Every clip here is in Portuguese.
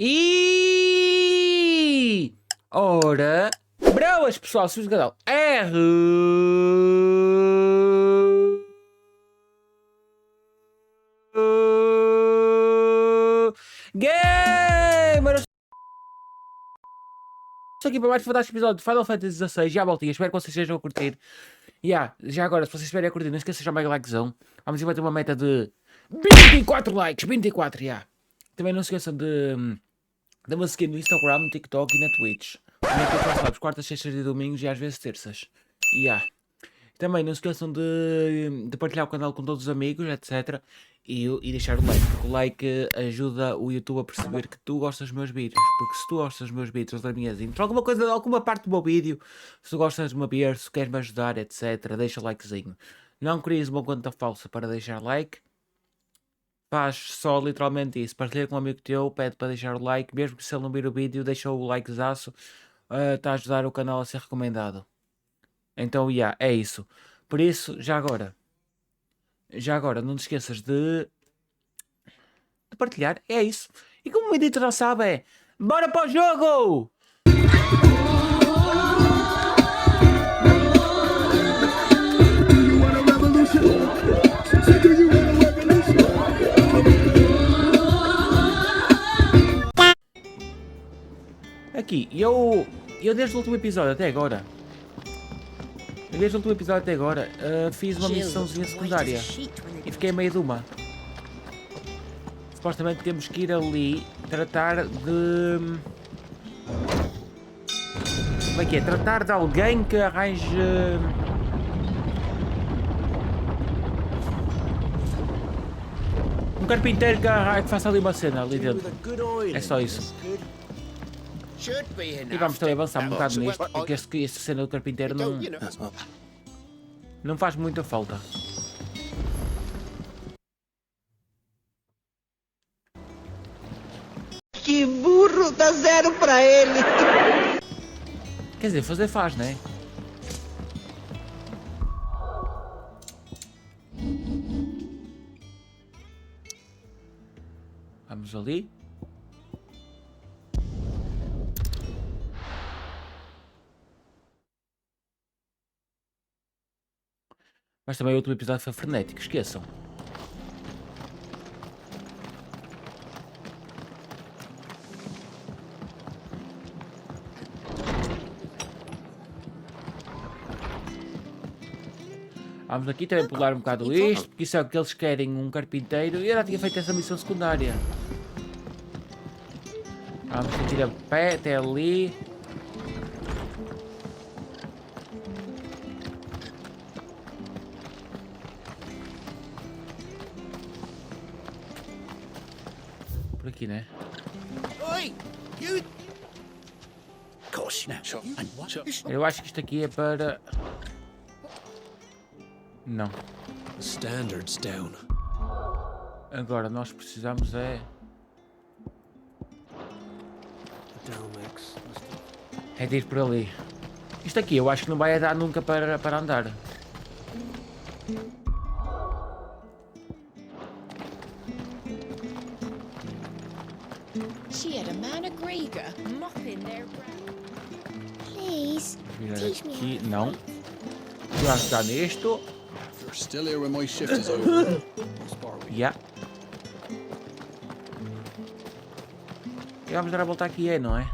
E ora, broas pessoal, subscrevam o canal R Gamer. Estou aqui para mais um fantástico episódio de Final Fantasy XVI. Já voltinha, espero que vocês estejam a curtir. Já agora, se vocês estiverem a curtir, não esqueçam de deixar um likezão. Vamos bater uma meta de 24 likes, 24, Também não se esqueçam de me seguir no Instagram, no TikTok e na Twitch. Também que eu faço lives quartas, sextas e domingos e às vezes terças. Também não se esqueçam de partilhar o canal com todos os amigos, etc. E deixar o like, porque o like ajuda o YouTube a perceber que tu gostas dos meus vídeos. Porque se tu gostas dos meus vídeos, das minhas intros, alguma parte do meu vídeo, se tu gostas de me ver, se queres me ajudar, etc., deixa o likezinho. Não cries uma conta falsa para deixar like. Faz só literalmente isso. Partilha com um amigo teu, pede para deixar o like. Mesmo que se ele não vir o vídeo, deixa o likezaço. Está a ajudar o canal a ser recomendado. Então, é isso. Por isso, já agora, não te esqueças de partilhar. É isso. E como o editor já sabe, bora para o jogo! Aqui, eu desde o último episódio até agora, fiz uma missãozinha secundária e fiquei a meio de uma. Supostamente temos que ir ali tratar de... Como é que é? Tratar de alguém que arranje... Um carpinteiro que faça ali uma cena ali dentro. É só isso. E vamos também avançar um bocado nisto, porque esta cena do carpinteiro não faz muita falta. Que burro, dá 0 para ele. Quer dizer, fazer faz, né? Vamos ali. Mas também o último episódio foi frenético, esqueçam. Vamos aqui também pular um bocado isto, porque isso é o que eles querem, um carpinteiro. E eu já tinha feito essa missão secundária. Vamos aqui a pé até ali. Por aqui, né? Eu acho que isto aqui é para... Não. Standards down. Agora nós precisamos é de ir por ali. Isto aqui eu acho que não vai dar nunca para andar. Aqui, não. Vou ajudar nisto. Still here when my shift is over. E vamos dar a volta aqui, não é?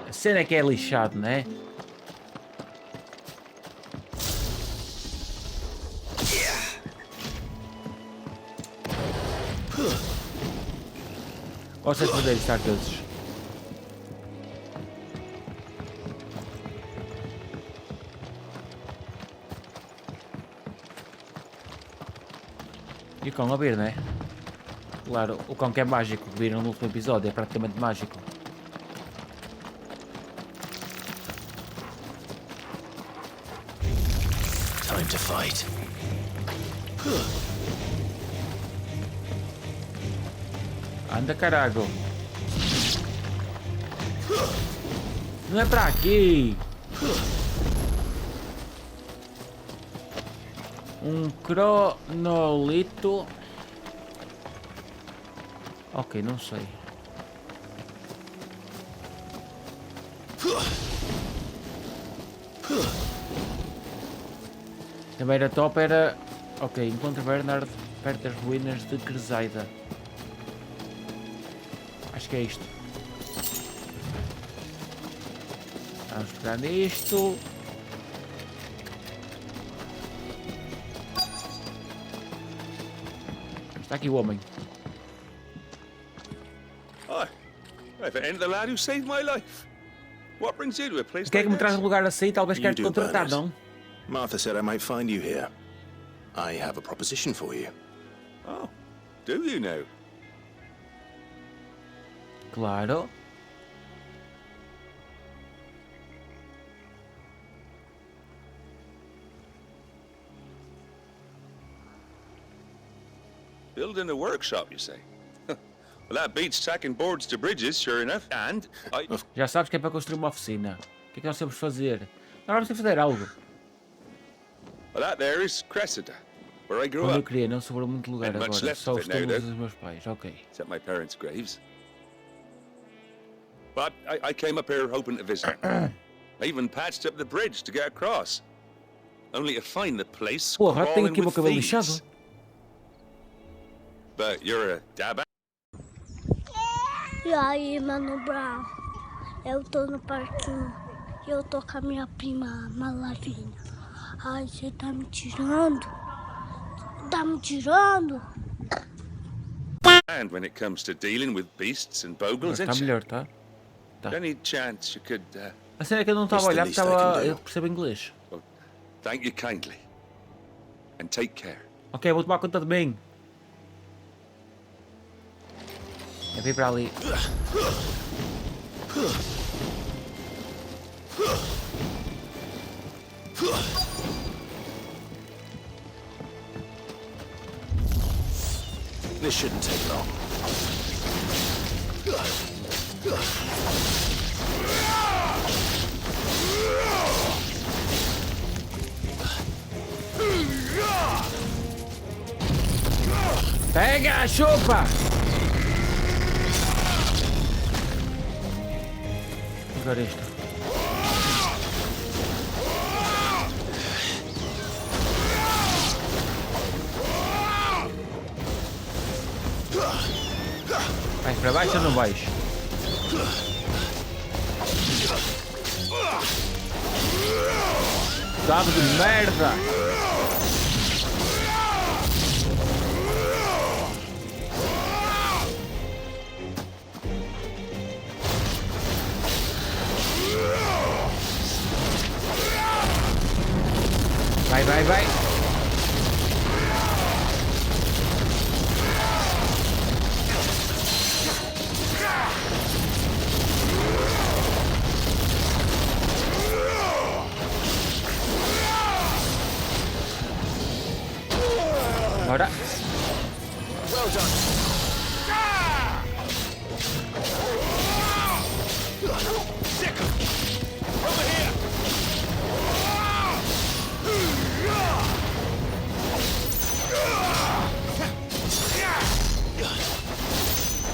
A cena é que é lixado, não é? Vocês poderem estar todos. E o cão a ver, não é? Claro, o cão que é mágico, que viram no último episódio, é praticamente mágico. Time to fight. Anda, carago. Não é pra aqui. Um cronolito. Ok, não sei. Também era top, era... Ok, encontra Bernard perto das ruínas de Crisálida. Acho que é isto. Vamos pegar nisto. Está aqui o homem. Hi. I've entered the lad who saved my life. What brings you to a place O que é que me like traz this? um lugar assim? Talvez You queres te do, contratar, Bernard. não? Martha said I might find you here. I have a proposition for you. Oh, do you know? Claro. Building a workshop, you say? Well, that beats tacking boards to bridges, sure enough. And I... Já sabes que é para construir uma oficina. O que é que nós temos de fazer? Nós vamos ter que fazer algo. Well, that there is Cressida, where I grew Quando eu up, criei não sobrou muito lugar And much agora. left Só of os it now, túmulos though. dos meus pais. Ok. except my parents' graves. But I came up here hoping to visit. I even patched up the bridge to get across. Only to find the place Porra, tenho crawling aqui o meu with cabelo thieves. lixado. But you're a dab. E aí, Mano Brown? Eu tô no parquinho e eu tô com a minha prima Malavinha. Ai, você tá me tirando? Tá me tirando? And when it comes to dealing with beasts and bogles, Está ain't you? melhor, tá? Any chance you could A cena é que eu não estava a olhar porque least I can estava... do. Eu percebo inglês. thank you kindly and take care? Ok, vou tomar conta de mim. É vir para ali. This shouldn't take long. Pega, chupa! Agora isto. Vais para baixo ou não vais? Cabo de merda! Vai, vai, vai! Bora!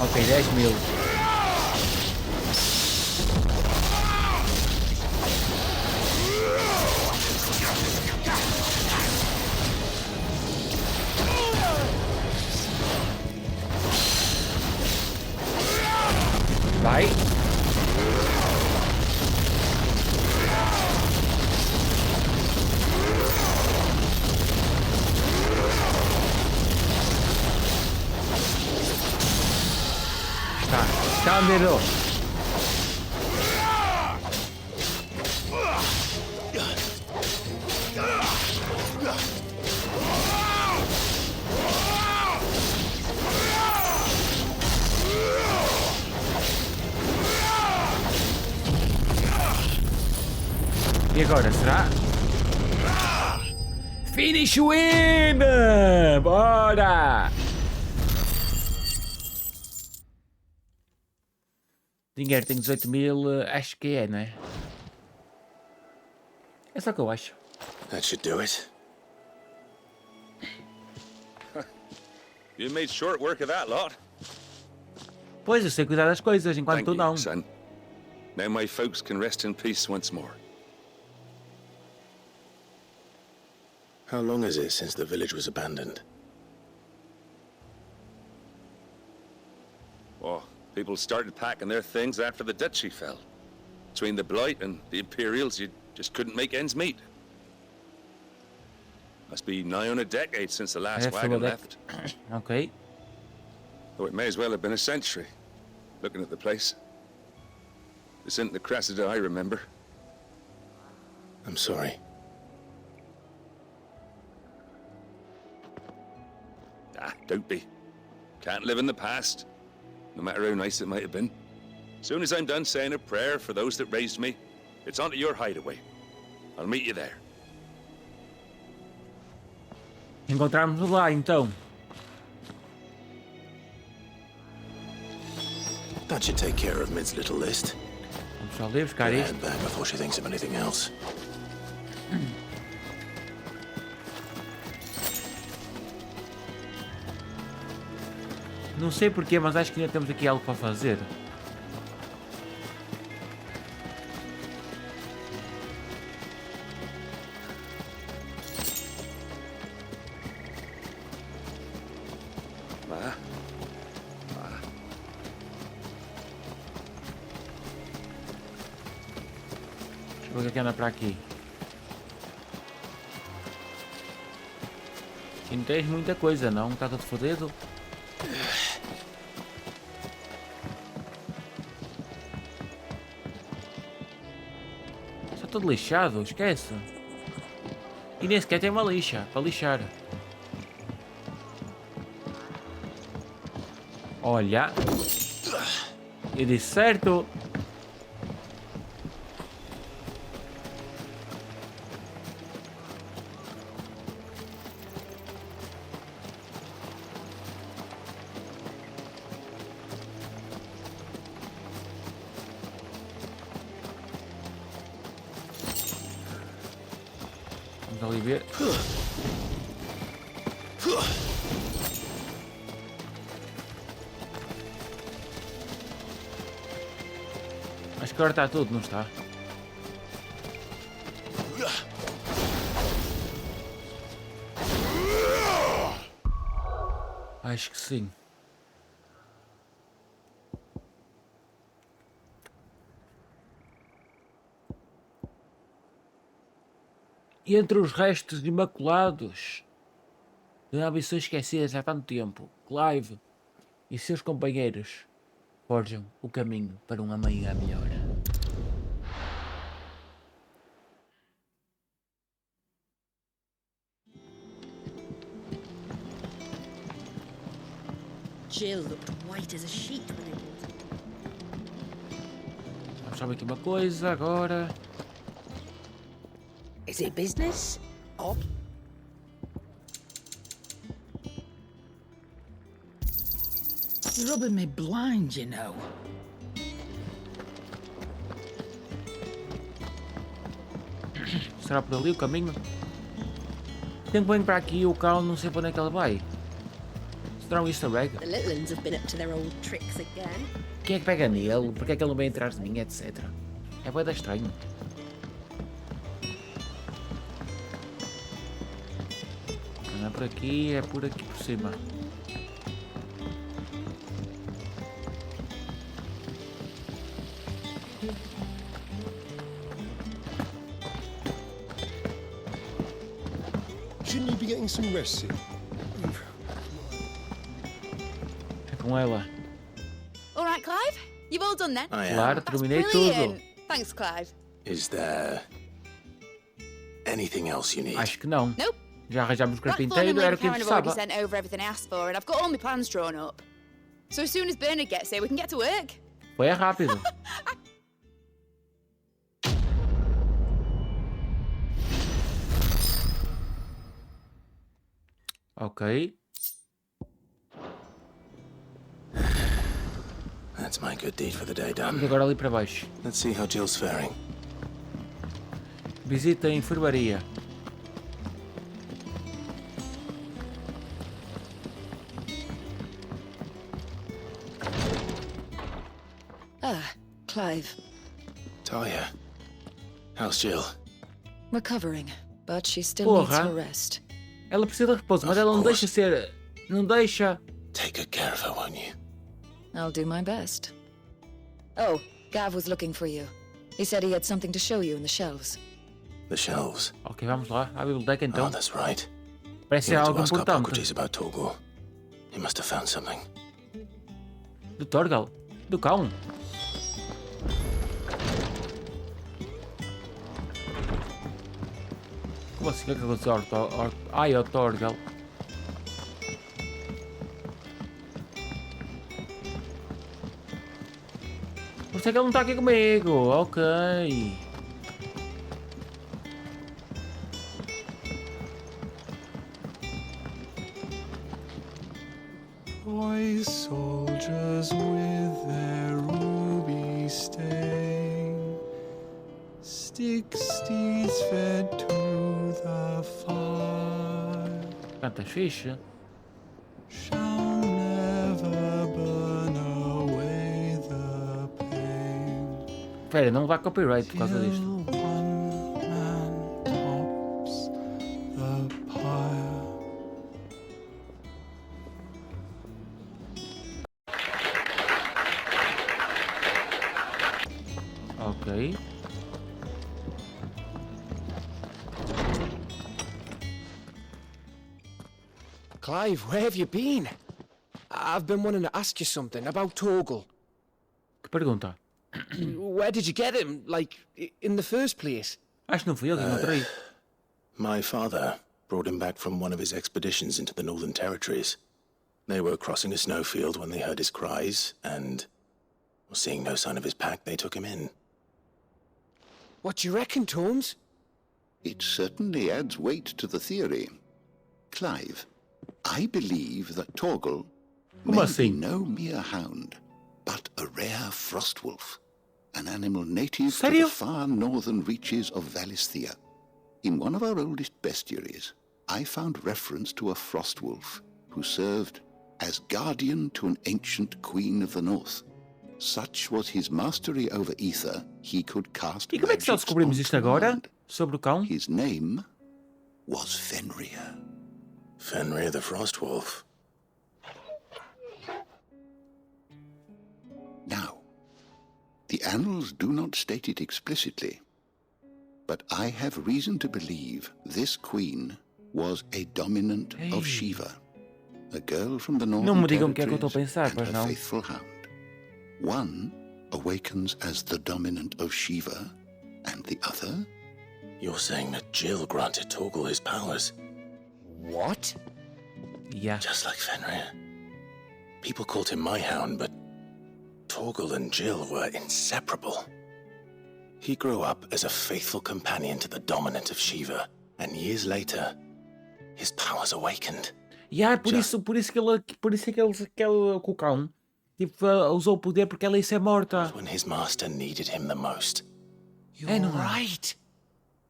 Ok, 10.000. Vai. Tá, câmbio. E agora, será? Finish win! Bora! Dinheiro tem 18.000, acho que é, não é? É só o que eu acho. That should do it. You made short work of that lot. Pois, eu sei cuidar das coisas, enquanto Thank tu you, não. son. Now my folks can rest in peace once more. How long is it since the village was abandoned? Oh, people started packing their things after the duchy fell. Between the Blight and the Imperials, you just couldn't make ends meet. Must be nigh on a decade since the last wagon left. Ok. Though it may as well have been a century, looking at the place. This isn't the Cressida I remember. I'm sorry. Ah, don't be. Can't live in the past, no matter how nice it might have been. Soon as I'm done saying a prayer for those that raised me, it's on to your hideaway. I'll meet you there. Encontrarmos lá, então. That should take care of Mid's little list. Vamos só ler, buscar Get isto. head back before she thinks of anything else. Não sei porquê, mas acho que ainda temos aqui algo para fazer. Ah. Deixa eu ver o que anda para aqui. E não tens muita coisa, não? Está todo fodido. Está todo lixado, esquece. E nem sequer tem uma lixa para lixar. Olha. Eu disse certo. Vamos ali ver. Acho que agora está tudo, não está? Acho que sim. E entre os restos imaculados de ambições esquecidas há tanto tempo, Clive e seus companheiros forjam o caminho para um amanhã melhor. Jill looked white as a sheet when I bought it. Vamos saber aqui uma coisa agora. Is it business? Or rubbing me blind, you know. Será por ali o caminho? Tenho que vir para aqui o carro, não sei para onde é que ele vai. Será um easter egg? The little ones have been up to their old tricks again. Quem é que pega nele? Porque é que ele não vem atrás de mim, etc. É bué da estranho. Não é por aqui, é por aqui por cima. Shouldn't you be getting some rest soon? É com ela. All right, Clive? You've all done then? I am. Claro, That's terminei brilliant. tudo. Thanks, Clive. Is there anything else you need? Acho que não. Nope. Já arranjámos o Blackthorn carpinteiro, and era Lady o que Karen have already interessava. sent over everything I asked for, and I've got all my plans drawn up. So as soon as Bernard gets here, we can get to work. Foi rápido. Ok. That's my good deed for the day Vamos done. agora ali para baixo. Let's see how Jill's faring. Visita a enfermaria. Ah, Clive. Talia, how's Jill? Recovering, but she still Porra. needs her rest. Ela precisa de repouso, mas ela não deixa ser... Não deixa... Take good care of her, won't you? I'll do my best. Oh, Gav was looking for you. He said he had something to show you in the shelves. The shelves. Ok, vamos lá. À biblioteca então. Oh, that's right. Parece He ser went to algo ask importante. Hippocrates about Torgor. He must have found something. Do Torgal? Do cão? Como assim? O que é que aconteceu ao Torgal? Por isso é que ele não está aqui comigo. Ok. Boy soldiers with their ruby stain, stick steeds fed to the fire, Canta fixe. shall never burn away the pain. Espera, não vai copyright por causa disto. Till one man tops the pyre. Ok. Clive, where have you been? I've been wanting to ask you something about Torgal. Que pergunta? Where did you get him? Like, in the first place? Acho que não fui eu que encontrei. My father brought him back from one of his expeditions into the Northern Territories. They were crossing a snowfield when they heard his cries, and, seeing no sign of his pack, they took him in. What do you reckon, Tomes? It certainly adds weight to the theory. Clive, I believe that Torgal may be no mere hound, but a rare frostwolf, an animal native to the far northern reaches of Valisthea. In one of our oldest bestiaries, I found reference to a frostwolf who served as guardian to an ancient queen of the north. Such was his mastery over ether, he could cast E como é que só descobrimos isto agora? Sobre o cão? His name was Fenrir. Fenrir the Frostwolf. Now, the annals do not state it explicitly, but I have reason to believe this queen was a dominant of Shiva, a girl from the northern territories and her faithful hound. One awakens as the dominant of Shiva, and the other? You're saying that Jill granted Torgal his powers? What? Yeah. Just like Fenrir. People called him my hound, but Torgal and Jill were inseparable. He grew up as a faithful companion to the dominant of Shiva, and years later, his powers awakened. Yeah, por isso que ele com o cão tipo, usou o poder porque ela ia ser morta. When his master needed him the most. You're right.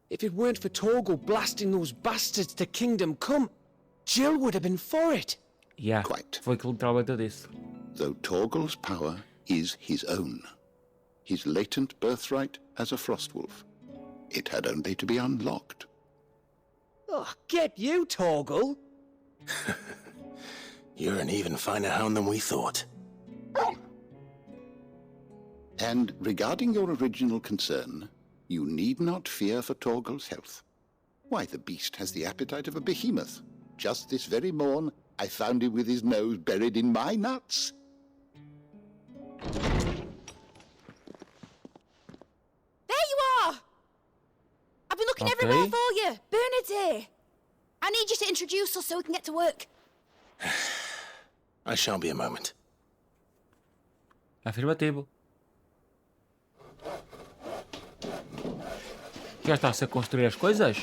If it weren't for Torgal blasting those bastards to Kingdom Come, Jill would have been for it. Yeah, Quite. Foi que literalmente eu disse. Though Torgal's power is his own, his latent birthright as a frostwolf, it had only to be unlocked. Oh, get you, Torgal. You're an even finer hound than we thought. And regarding your original concern, you need not fear for Torgal's health. Why, the beast has the appetite of a behemoth. Just this very morn, I found him with his nose buried in my nuts. There you are! I've been looking everywhere for you. Bernard's here. I need you to introduce us so we can get to work. I shan't be a moment. Afirmativo. Já está-se a construir as coisas?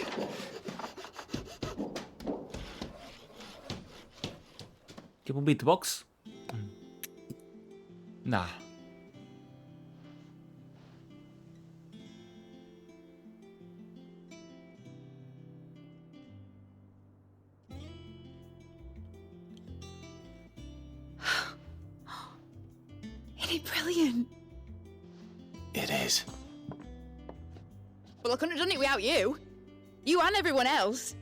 Tipo um beatbox? Não. Isn't it brilliant? it is. Well, I couldn't have done it without you. You and everyone else.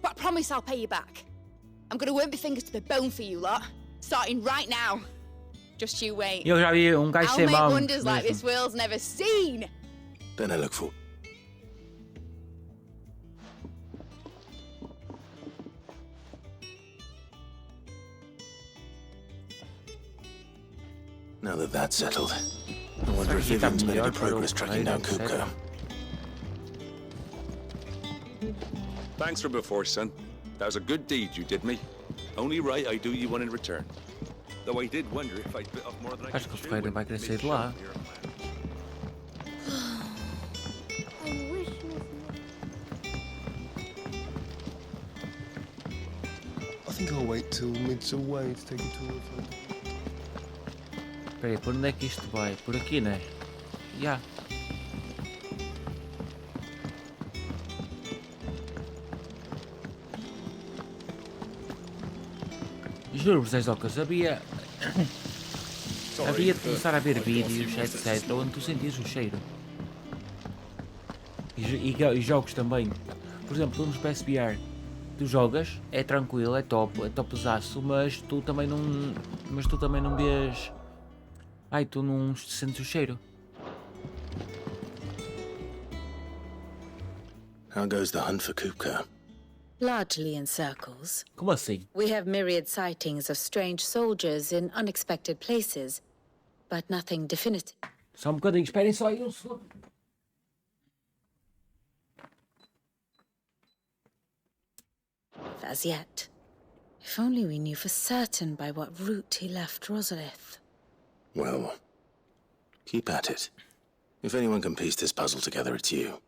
But I promise I'll pay you back. I'm gonna work my fingers to the bone for you lot. Starting right now. Just you wait. Eu já vi gajo I'll ser make mau wonders like mesmo. this world's never seen. Then I look for. Now that that's settled, I wonder if Vivian's made any progress tracking down Kupka. Thanks for before, son. That was a good deed you did me. Only right I do you one in return. Though I did wonder if I'd bit off more than I Acho que o could chew Ferreira when vai querer sair de mid-show lá. here. I think I'll wait till mid's away to take you to a phone. Espera aí, por onde é que isto vai? Por aqui, né? Já. Juro-vos, zezocas, havia de começar a ver vídeos, etc, onde tu sentias o cheiro. E jogos também. Por exemplo, tu nos PSVR, tu jogas, é tranquilo, é topzaço, mas tu também não vês... Ai, tu não sentes o cheiro. How goes the hunt for Kupka? Largely in circles. Como assim? We have myriad sightings of strange soldiers in unexpected places, but nothing definitive. Só um bocadinho, esperem só aí um segundo. As yet. If only we knew for certain by what route he left Rosalith. Well, keep at it. If anyone can piece this puzzle together, it's you.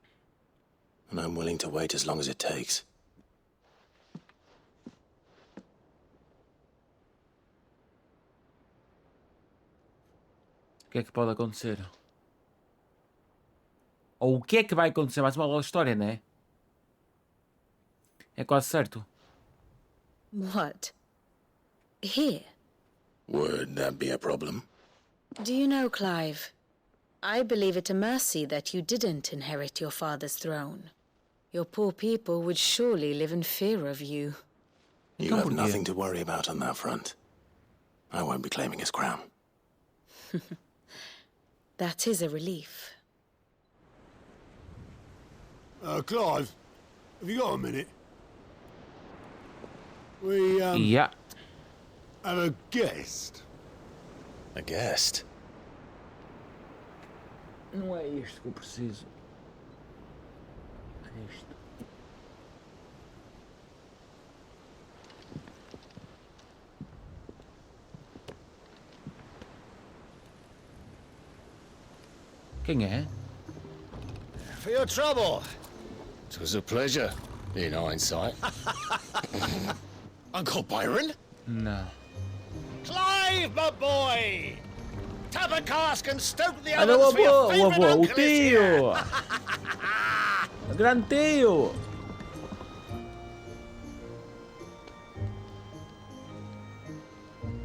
And I'm willing to wait as long as it takes. O que é que pode acontecer? Ou o que é que vai acontecer? Mais uma história, né? É quase certo. What? Here? Would that be a problem? Do you know, Clive? I believe it a mercy that you didn't inherit your father's throne. Your poor people would surely live in fear of you. You have nothing to worry about on that front. I won't be claiming his crown. That is a relief. Clive, have you got a minute? We, Yeah. have a guest. A guest? Não é isto que eu preciso. É isto. Quem é? For your trouble. It was a pleasure, in hindsight. Uncle Byron? Não. Clive, my boy! Tap a cask and stoke the Olha o ovens for your avô, favourite o uncle is here. tio! O grande tio!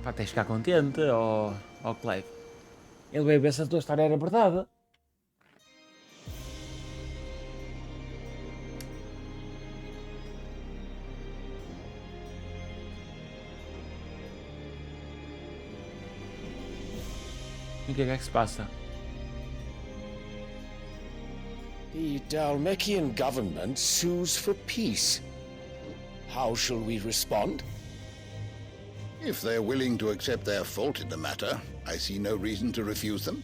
Pá, tens de ficar contente, ó Clive. Ele veio ver se a tua história era verdade. E o que é que se passa? The Dalmekian government sues for peace. How shall we respond? If they're willing to accept their fault in the matter, I see no reason to refuse them.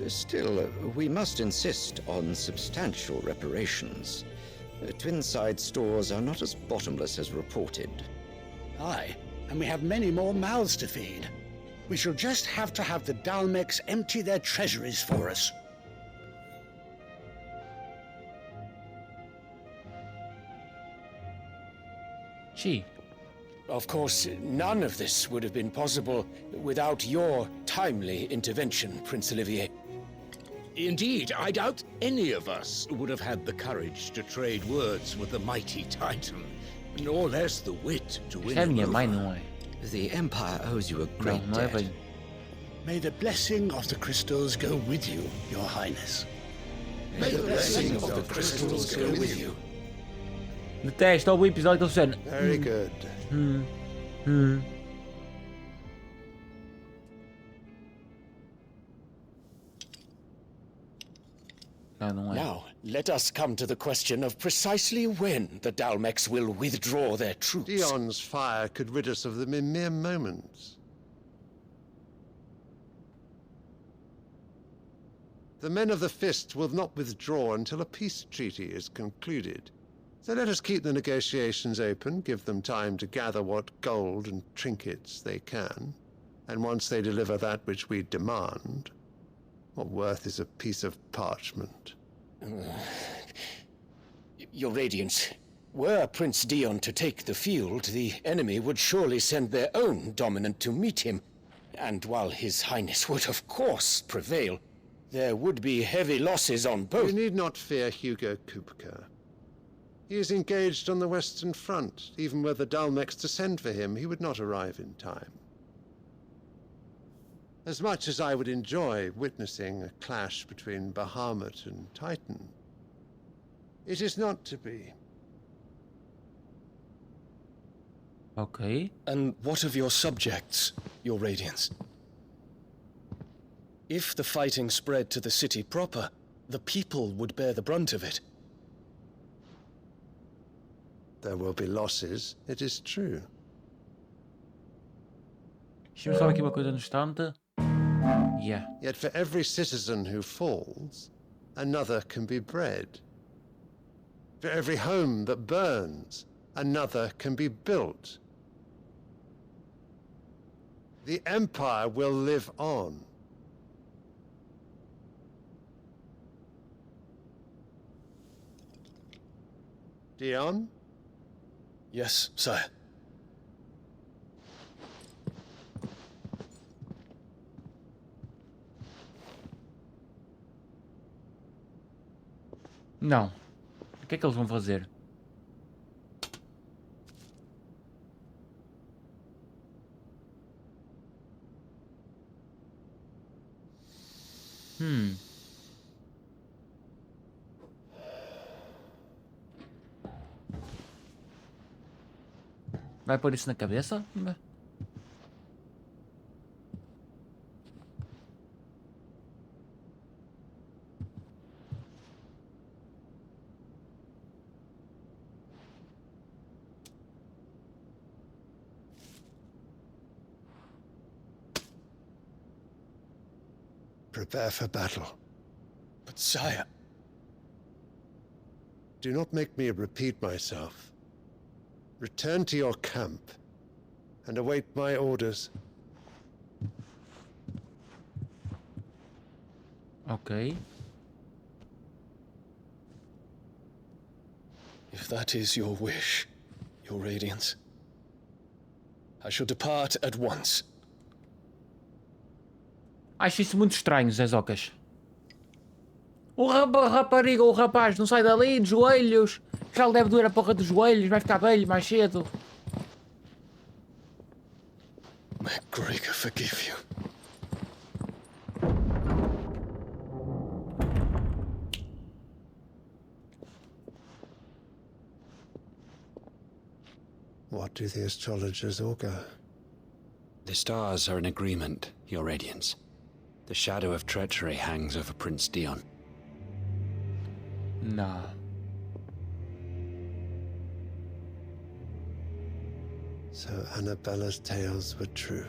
Still, we must insist on substantial reparations. Twinside stores are not as bottomless as reported. Aye, and we have many more mouths to feed. We shall just have to have the Dalmeks empty their treasuries for us. Gee. Of course, none of this would have been possible without your timely intervention, Prince Olivier. Indeed, I doubt any of us would have had the courage to trade words with the mighty Titan, nor less the wit to win É a him minha over. mãe, não é? The Empire owes you a great Não é debt. bem. May the blessing of the crystals go with you, Your Highness. May the blessing of the crystals go with you. Detesto o episódio que eles fizeram. Very good. Não é. Now, let us come to the question of precisely when the Dalmex will withdraw their troops. Dion's fire could rid us of them in mere moments. The men of the Fist will not withdraw until a peace treaty is concluded. So let us keep the negotiations open, give them time to gather what gold and trinkets they can, and once they deliver that which we demand, what worth is a piece of parchment? Your Radiance, were Prince Dion to take the field, the enemy would surely send their own dominant to meet him. And while His Highness would of course prevail, there would be heavy losses on both. You need not fear Hugo Kupka. He is engaged on the Western Front. Even were the Dalmex to send for him, he would not arrive in time. As much as I would enjoy witnessing a clash between Bahamut and Titan, it is not to be. Okay. And what of your subjects, Your Radiance? If the fighting spread to the city proper, the people would bear the brunt of it. There will be losses, it is true. Deixa-me só aqui uma coisa no instante. Yeah. Yet for every citizen who falls, another can be bred. For every home that burns, another can be built. The Empire will live on. Dion? Yes, sire. Não. O que é que eles vão fazer? Vai pôr isso na cabeça? Prepare for battle. But sire... Do not make me repeat myself. Return to your camp and await my orders. Okay. If that is your wish, Your Radiance, I shall depart at once. Acho isso muito estranho, zezocas. O rapariga, o rapaz não sai dali de joelhos. Já lhe deve doer a porra dos joelhos, vai ficar velho mais cedo. May Gregor forgive you. What do the astrologers augur? The stars are in agreement, Your Radiance. The shadow of treachery hangs over Prince Dion. No. So Annabella's tales were true.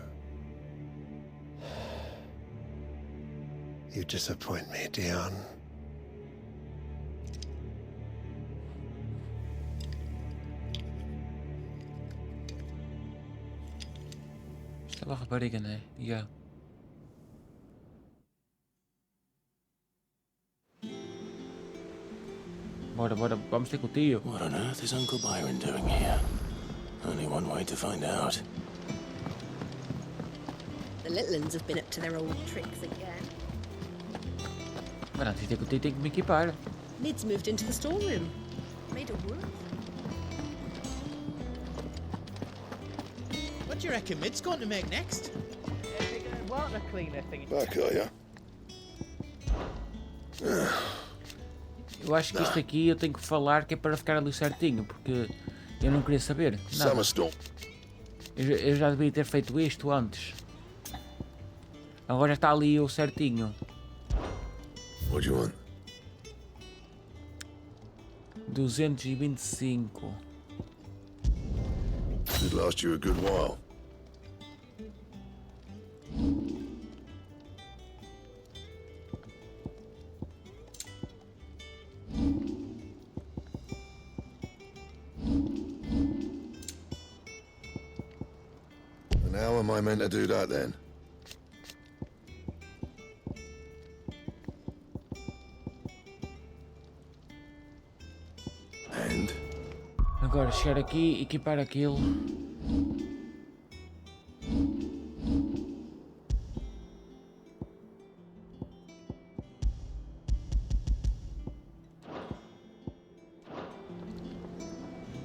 You disappoint me, Dion. Estava a rapariga, né? Yeah. Bora, vamos ter com o tio. What on earth is Uncle Byron doing here? Only one way to find out. The little ones have been up to their old tricks again. Mas antes de ter com o tio, tenho que me equipar. Lid's moved into the storeroom. Made it work. What do you reckon Mid's going to make next? Well, partner cleaner thing. Back, are ya? Eu acho que isto aqui eu tenho que falar que é para ficar ali certinho, porque eu não queria saber nada. Eu já devia ter feito isto antes. Agora está ali o certinho. What do you want? 225. Should last you a good while. And how am I meant to do that then? And? Agora chegar aqui, equipar aquilo.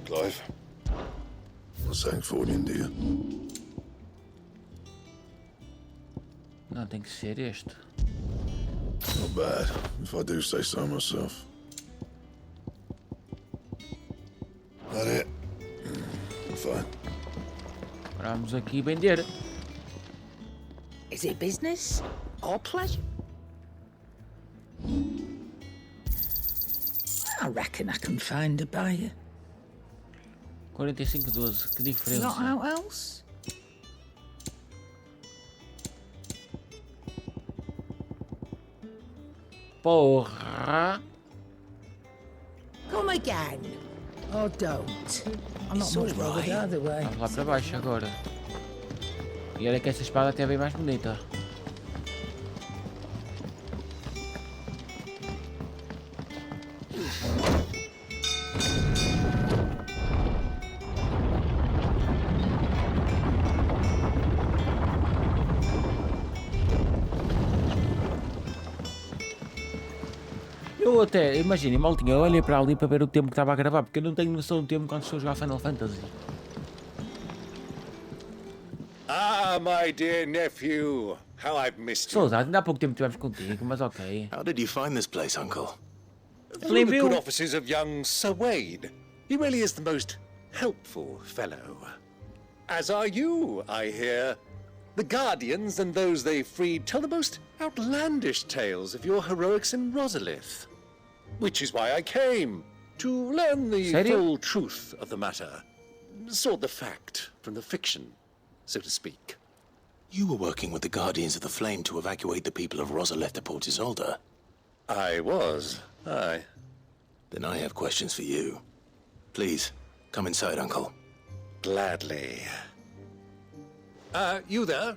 Clive? Not saying forward India. Não, tem que ser este. Not bad, if I do say so myself. That it? Fine. Agora vamos aqui vender. Is it business or pleasure? I reckon I can find a buyer. 45,12, que diferença. Not out else? Porra! Come again. Or don't. I'm not much bothered either way. Vamos lá para baixo agora. E olha que essa espada até é bem mais bonita. Eu até, imaginem, maltinha, eu olhei para ali para ver o tempo que estava a gravar, porque eu não tenho noção do tempo quando estou a jogar Final Fantasy. Ah, my dear nephew, how I've missed you. Saudade, ainda há pouco tempo estivemos contigo, mas ok. How did you find this place, Uncle? Through the good offices of young Sir Wade. He really is the most helpful fellow. As are you, I hear. The Guardians and those they freed tell the most outlandish tales of your heroics in Rosalith. Which is why I came, to learn the full truth of the matter. Sort the fact from the fiction, so to speak. You were working with the Guardians of the Flame to evacuate the people of Rosalith to Port Isolde. I was, aye. Then I have questions for you. Please, come inside, Uncle. Gladly. You there?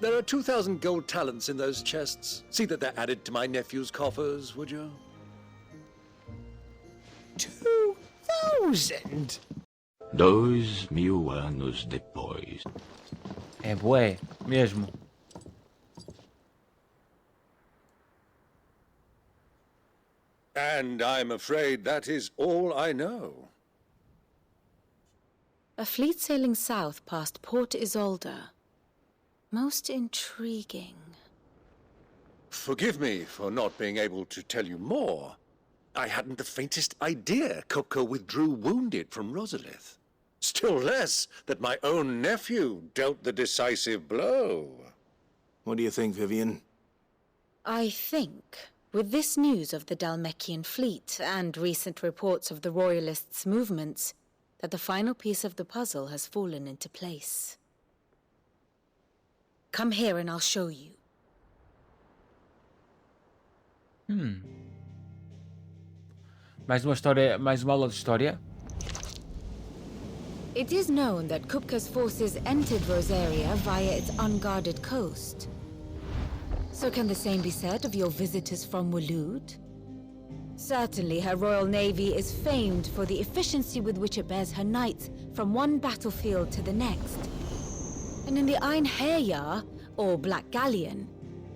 There are 2,000 gold talents in those chests. See that they're added to my nephew's coffers, would you? 2,000? 2000 anos depois. É bué, mesmo. And I'm afraid that is all I know. A fleet sailing south past Port Isolde. Most intriguing. Forgive me for not being able to tell you more. I hadn't the faintest idea Coco withdrew wounded from Rosalith. Still less that my own nephew dealt the decisive blow. What do you think, Vivian? I think, with this news of the Dhalmekian fleet and recent reports of the Royalists' movements, that the final piece of the puzzle has fallen into place. Come here and I'll show you. Mais uma história, mais uma aula de história. It is known that Kupka's forces entered Rosaria via its unguarded coast. So can the same be said of your visitors from Waloed? Certainly her royal navy is famed for the efficiency with which it bears her knights from one battlefield to the next. And in the Einherjar, or Black Galleon,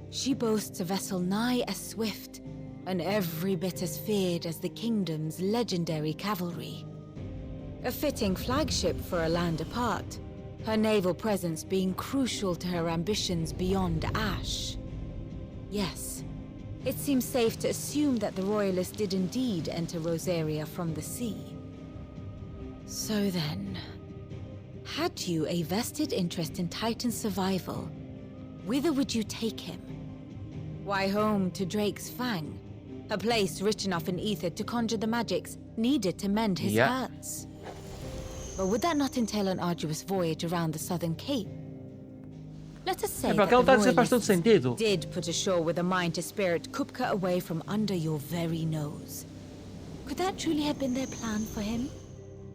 she boasts a vessel nigh as swift, and every bit as feared as the kingdom's legendary cavalry. A fitting flagship for a land apart, her naval presence being crucial to her ambitions beyond Ash. Yes, it seems safe to assume that the Royalists did indeed enter Rosaria from the sea. So then, had you a vested interest in Titan's survival, whither would you take him? Why, home to Drake's Fang, a place rich enough in ether to conjure the magics needed to mend his hurts. But would that not entail an arduous voyage around the southern cape? Let us say that the Royalists did put ashore with a mind to spirit Kupka away from under your very nose. Could that truly have been their plan for him?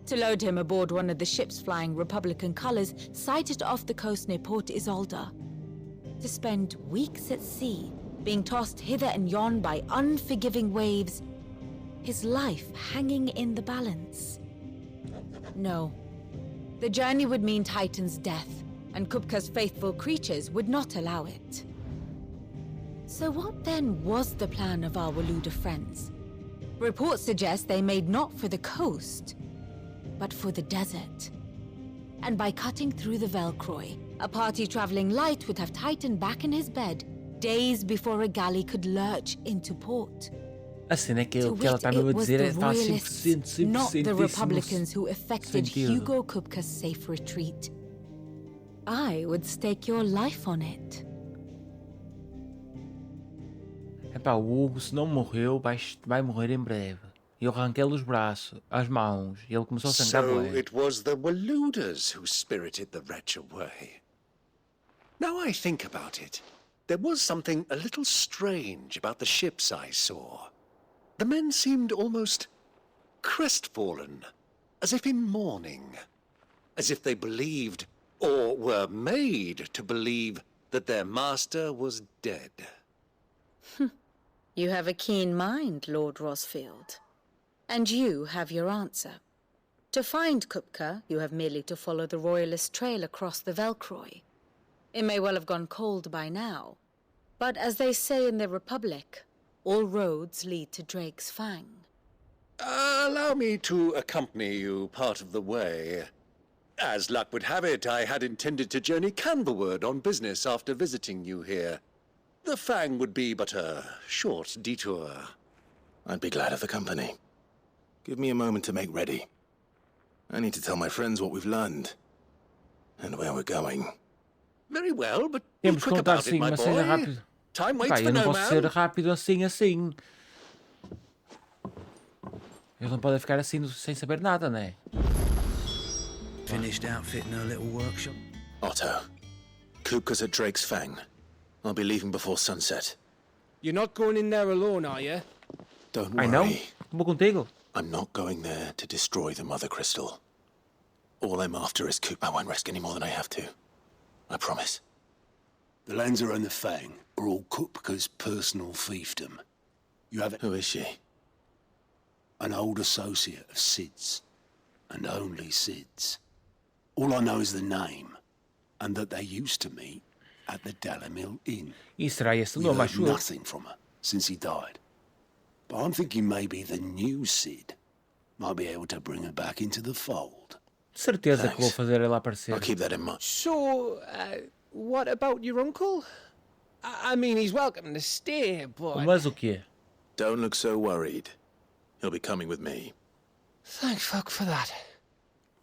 To load him aboard one of the ships flying Republican colors sighted off the coast near Port Isolde. To spend weeks at sea, being tossed hither and yon by unforgiving waves, his life hanging in the balance. No. The journey would mean Titan's death, and Kupka's faithful creatures would not allow it. So what then was the plan of our Waluda friends? Reports suggest they made not for the coast, but for the desert. And by cutting through the Velcroy, a party traveling light would have Titan back in his bed days before a galley could lurch into port. A cena que ela está mesmo a dizer faz 100%, not the Republicans who effected Hugo Kupka's safe retreat. I would stake your life on it. Epá, o Hugo, se não morreu, vai morrer em breve. Eu arranquei-lhe os braços, as mãos, e ele começou a sangrar bué. So it was the Waludas who spirited the wretch away. Now I think about it, there was something a little strange about the ships I saw. The men seemed almost crestfallen, as if in mourning, as if they believed, or were made to believe, that their master was dead. You have a keen mind, Lord Rosfield. And you have your answer. To find Kupka, you have merely to follow the Royalist trail across the Velcroy. It may well have gone cold by now, but as they say in the Republic, all roads lead to Drake's Fang. Allow me to accompany you part of the way. As luck would have it, I had intended to journey Canverward on business after visiting you here. The Fang would be but a short detour. I'd be glad of the company. Give me a moment to make ready. I need to tell my friends what we've learned. And where we're going. Very well, but be Temos que quick contar about it, assim my uma cena boy. rápida. Time waits Pá, for eu não no posso ser man. rápido assim. Eles não podem ficar assim sem saber nada, né? Finished outfitting her little workshop? Otto, Kupka's at Drake's Fang. I'll be leaving before sunset. You're not going in there alone, are you? Don't worry. Ai não? Vou contigo. I'm not going there to destroy the Mother Crystal. All I'm after is Kupka. I won't risk any more than I have to. I promise. The Lanza and the Fang are all Kupka's personal fiefdom. You have... Who is she? An old associate of Sid's. And only Sid's. All I know is the name, and that they used to meet at the Dalamil Inn. E será esse o We've nome, heard acho eu. nothing from her since he died. But I'm thinking maybe the new Sid might be able to bring her back into the fold. Certeza que vou fazer ela aparecer. I'll keep that in mind. So, what about your uncle? I mean, he's welcome to stay, but... Mas o quê? Don't look so worried. He'll be coming with me. Thank fuck for that.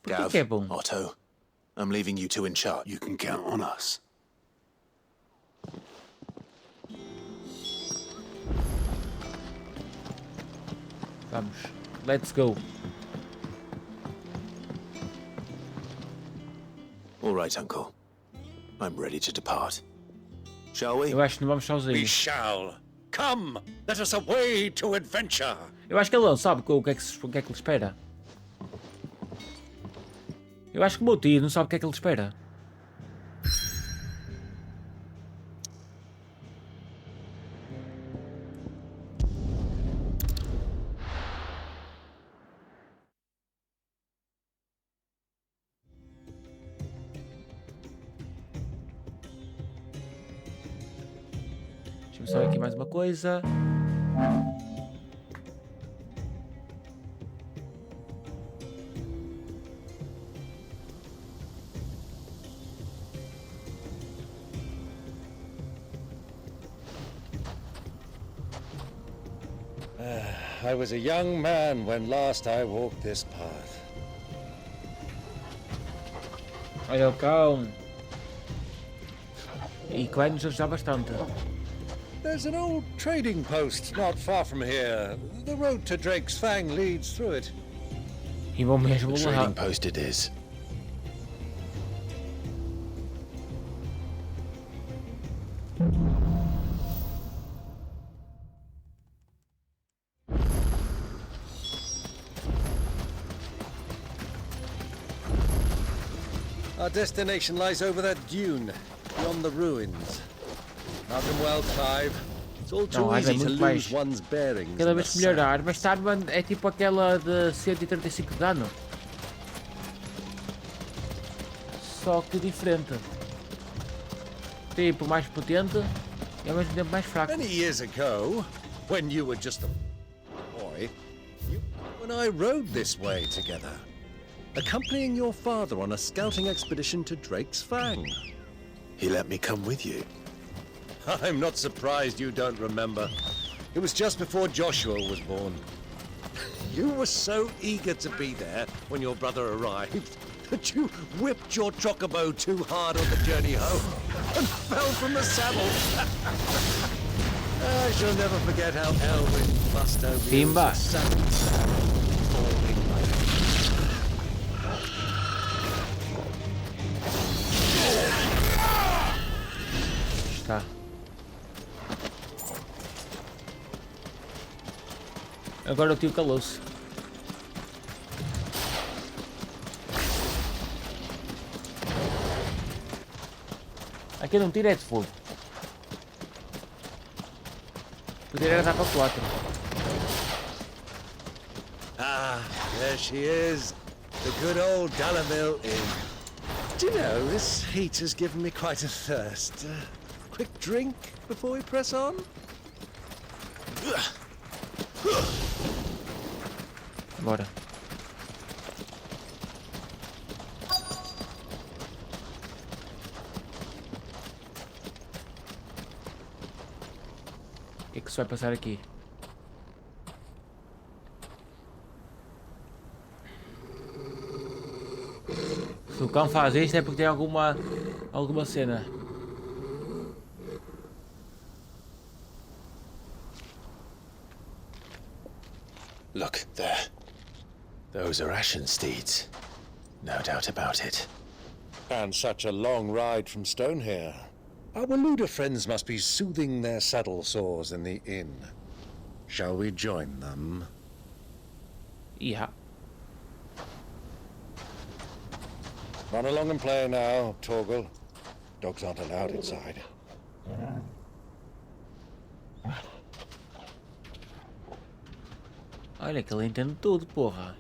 Gav, que é bom? Otto, I'm leaving you two in charge. You can count on us. Vamos. Let's go. All right, Uncle. I'm ready to depart. Shall we? Eu acho que não vamos We sozinhos. shall. Come, let us away to adventure. Eu acho que ele não sabe o que é que lhe espera. Eu acho que o meu tio não sabe o que é que ele espera. Deixa-me só ver aqui mais uma coisa. I was a young man when last I walked this path. Olha o cão. E que vai nos ajudar bastante. There's an old trading post not far from here. The road to Drake's Fang leads through it. E vou mesmo The lá. trading post it is. Our destination lies over that dune, beyond the ruins. Welcome well, Clive. It's all too Não, easy to muito lose mais. one's bearings. Cada in vez the que melhorar, sand. mas Starman é tipo aquela de 135 de dano. Só que diferente. Tipo, mais potente e ao mesmo tempo mais fraco. Many years ago, when you were just a boy, you and I rode this way together, accompanying your father on a scouting expedition to Drake's Fang. He let me come with you. I'm not surprised you don't remember. It was just before Joshua was born. You were so eager to be there when your brother arrived that you whipped your chocobo too hard on the journey home and fell from the saddle. I shall never forget how Elwyn must have Pimba. Está. Agora o tio calou-se. Aqui não tira é de fogo. O tiro era dar para 4. Ah, there she is. The good old Dalamil Inn. Do you know, this heat has given me quite a thirst. Quick drink before we press on? Bora. O que é que se vai passar aqui? Se o cão faz isto é porque tem alguma cena. Look, there. Those are Ashen steeds. No doubt about it. And such a long ride from Stonehere. Our Waluda friends must be soothing their saddle sores in the inn. Shall we join them? Yeah. Run along and play now, Torgal. Dogs aren't allowed inside. Olha que ele entende tudo, porra.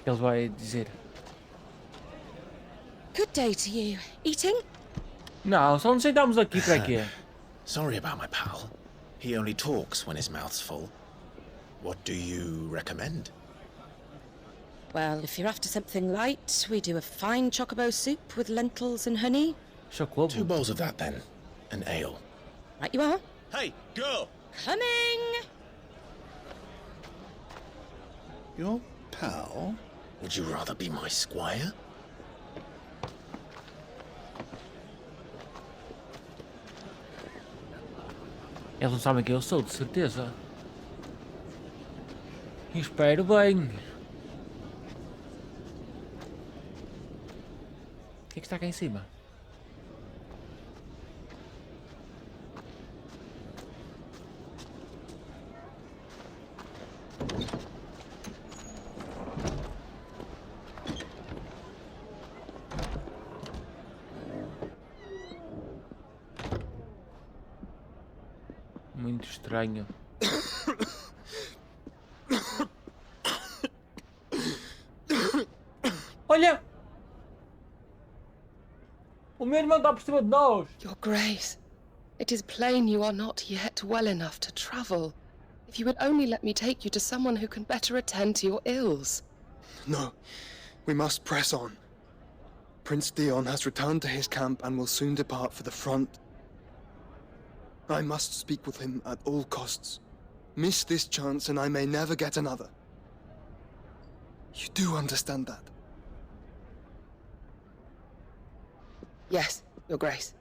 Ele vai dizer. Good day to you. Eating? Não, só nos sentamos aqui para quê? Sorry about my pal. He only talks when his mouth's full. What do you recommend? Well, if you're after something light, we do a fine chocobo soup with lentils and honey. Chocobo? 2 bowls of that then. An ale. Right you are. Hey, girl! Coming! Your pal? Would you rather be my squire? Eles não sabem quem eu sou, de certeza. Espero bem. O que é que está cá em cima? muito estranho. Olha! O meu irmão está por cima de nós! Your Grace, it is plain you are not yet well enough to travel. If you would only let me take you to someone who can better attend to your ills. No, we must press on. Prince Dion has returned to his camp and will soon depart for the front. I must speak with him at all costs. Miss this chance and I may never get another. You do understand that? Yes, Your Grace.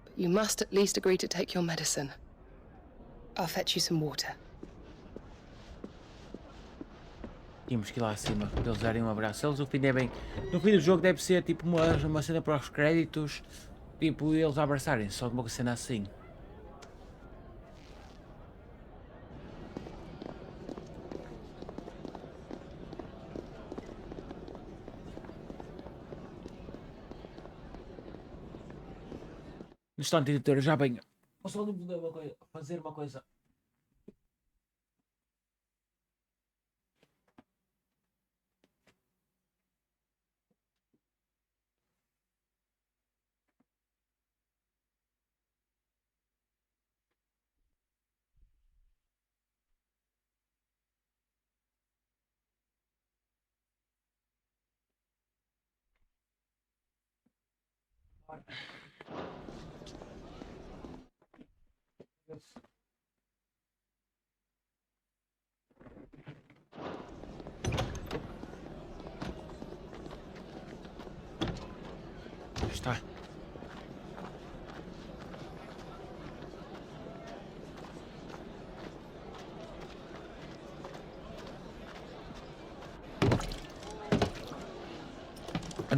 But you must at least agree to take your medicine. I'll fetch you some water. Tínhamos que ir lá acima para eles darem um abraço. Eles no fim devem. No fim do jogo deve ser tipo uma cena para os créditos. Tipo eles abraçarem-se, só uma cena assim. No instante, editor, já venho. Posso só fazer uma coisa. Está.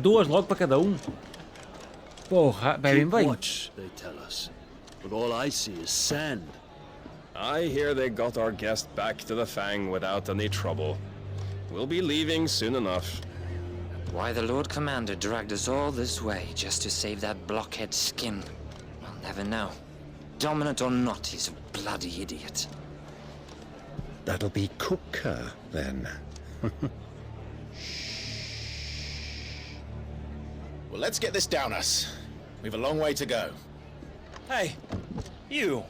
Duas logo para cada um. Porra, bebem bem. Watch, they tell us. But all I see is sand. I hear they got our guest back to the Fang without any trouble. We'll be leaving soon enough. Why the Lord Commander dragged us all this way just to save that blockhead skin, we'll never know. Dominant or not, he's a bloody idiot. That'll be Cooker, then. Well, let's get this down us. We've a long way to go. Hey, you.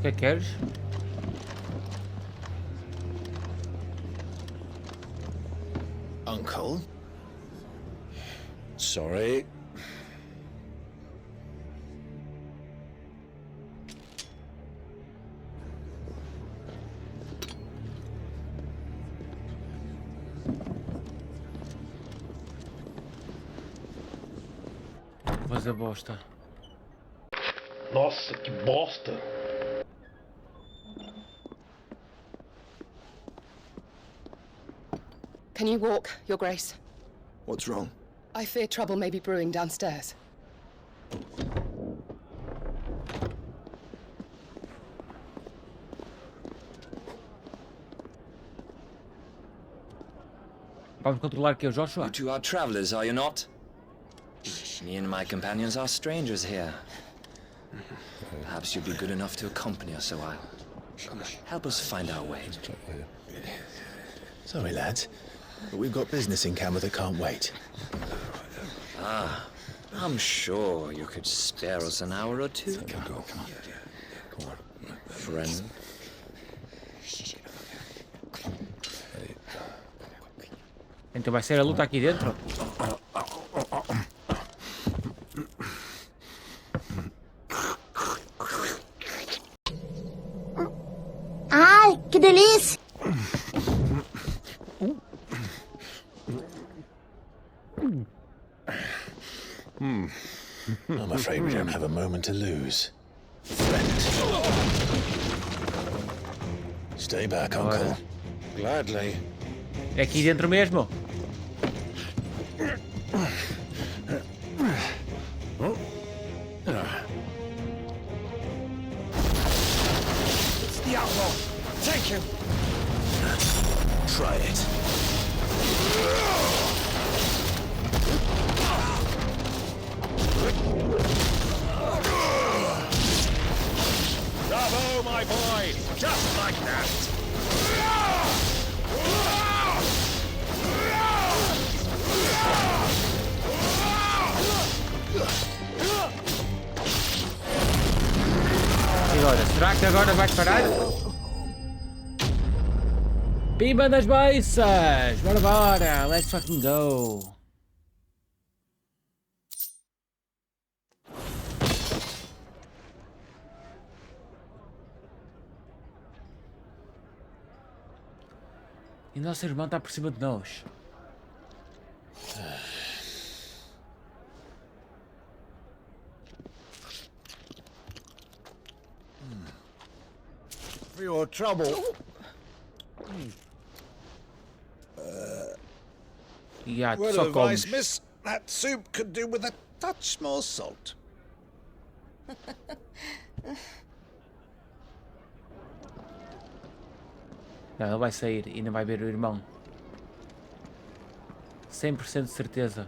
Que queres? Uncle? Sorry. Fazer bosta. Nossa, que bosta! Can you walk, Your Grace? What's wrong? I fear trouble may be brewing downstairs. Vamos controlar aqui o Joshua. You two are travelers, are you not? Me and my companions are strangers here. Perhaps you'd be good enough to accompany us a while. Help us find our way. Sorry, lads, but we've got business in camera that can't wait. Ah, I'm sure you could spare us an hour or two. Come on. Friend. Então vai ser a luta aqui dentro? Ai, que delícia! I'm afraid we don't have a moment to lose. Stay back, Uncle. Gladly. É aqui dentro mesmo? It's the outlaw. Take him. Try it. Just like that. E agora, será que agora vai parar? Pimba das beiças! Bora, bora! Let's fucking go! E nosso irmão está por cima de nós. For your trouble. Yeah, word só of advice, comes. miss. That soup could do with a touch more salt. Não, ele vai sair e não vai ver o irmão. 100% de certeza.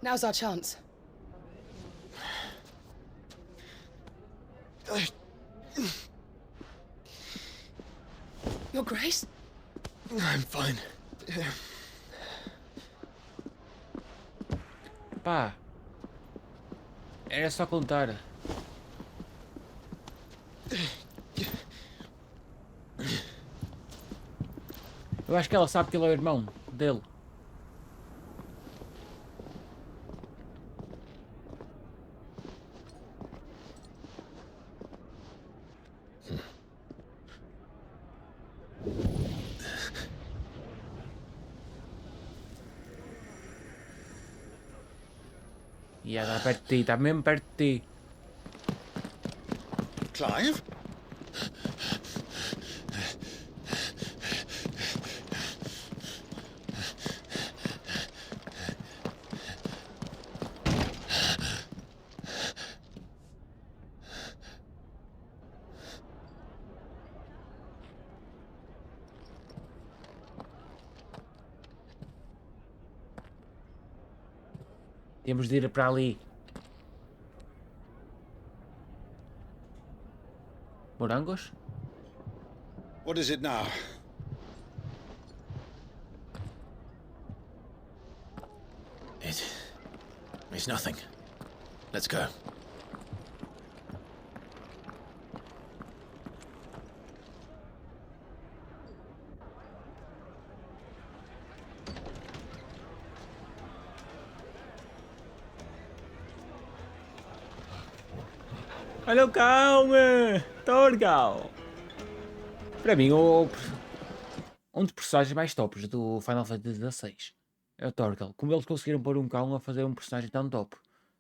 Now's our chance. Your Grace? I'm fine. Pá. Era só contar. Eu acho que ela sabe que ele é o irmão dele. E ela está perto de ti, está mesmo perto de ti. Clive? Temos de ir para ali. Morangos? What is it now? It's nothing. Let's go. Olha o cão, Torgal! Para mim, um dos personagens mais tops do Final Fantasy XVI é o Torgal. Como eles conseguiram pôr um cão a fazer um personagem tão top?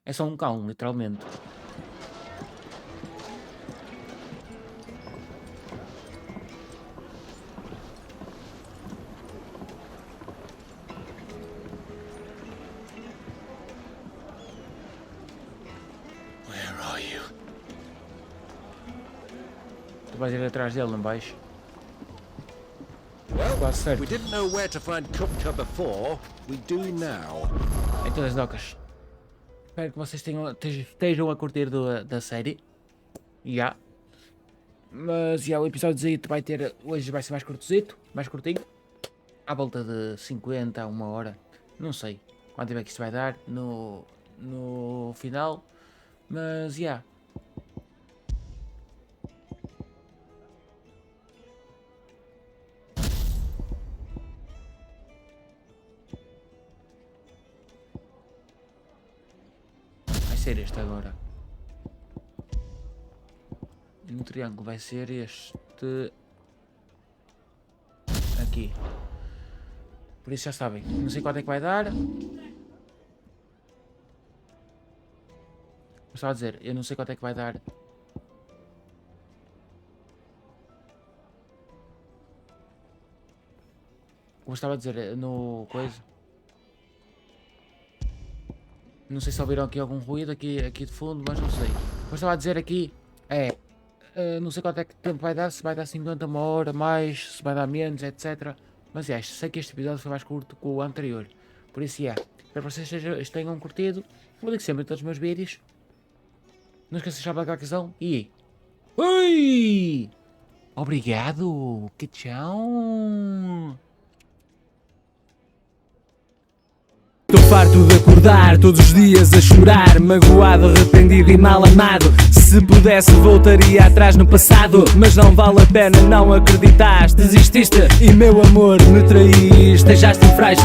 É só um cão, literalmente. Where are you? Tu vais ir atrás dele, não vais? Well, Quase certo. we didn't know where to find Kupka before. We do now. Então, as docas. Espero que vocês estejam a curtir da série. Já. Mas já o episódio vai ter. Hoje vai ser mais curtozito, mais curtinho. À volta de 50 a 1 hora. Não sei quanto tempo é que isto vai dar no final. Mas já. Vai ser este agora. E no triângulo vai ser este aqui. Por isso já sabem. Não sei quanto é que vai dar. Eu estava a dizer, eu não sei quanto é que vai dar. Como eu estava a dizer no coisa. Não sei se ouviram aqui algum ruído aqui de fundo, mas não sei. Mas estava a dizer aqui, não sei quanto é que tempo vai dar, se vai dar 50, uma hora, mais, se vai dar menos, etc. Mas sei que este episódio foi mais curto que o anterior. Por isso, espero que vocês tenham curtido. Como digo sempre em todos os meus vídeos. Não esqueçam de chamar a questão e... Ui! Obrigado! Que tchau! Estou farto de acordar todos os dias a chorar, magoado, arrependido e mal amado. Se pudesse voltaria atrás no passado, mas não vale a pena, não acreditaste, desististe e meu amor me traíste, deixaste-me frágil.